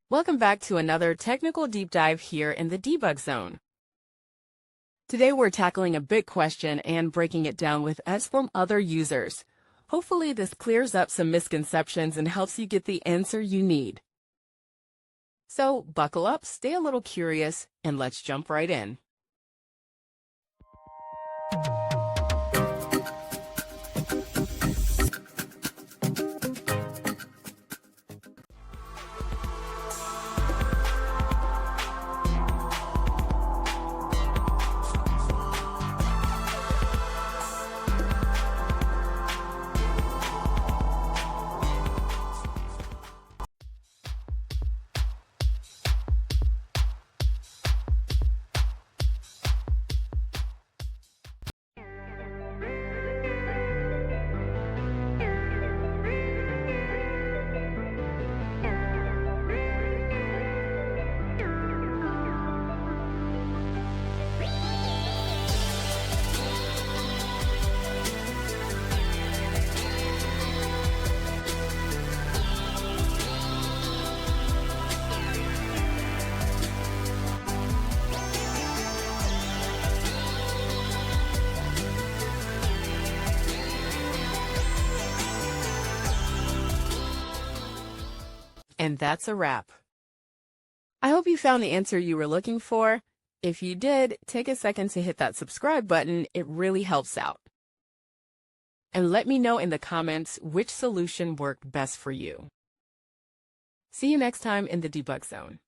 Welcome back to another technical deep dive here in the debug zone. Today we're tackling a big question and breaking it down with us from other users. Hopefully this clears up some misconceptions and helps you get the answer you need. So buckle up, stay a little curious, and let's jump right in. And that's a wrap. I hope you found the answer you were looking for. If you did, take a second to hit that subscribe button. It really helps out. And let me know in the comments which solution worked best for you. See you next time in the debug zone.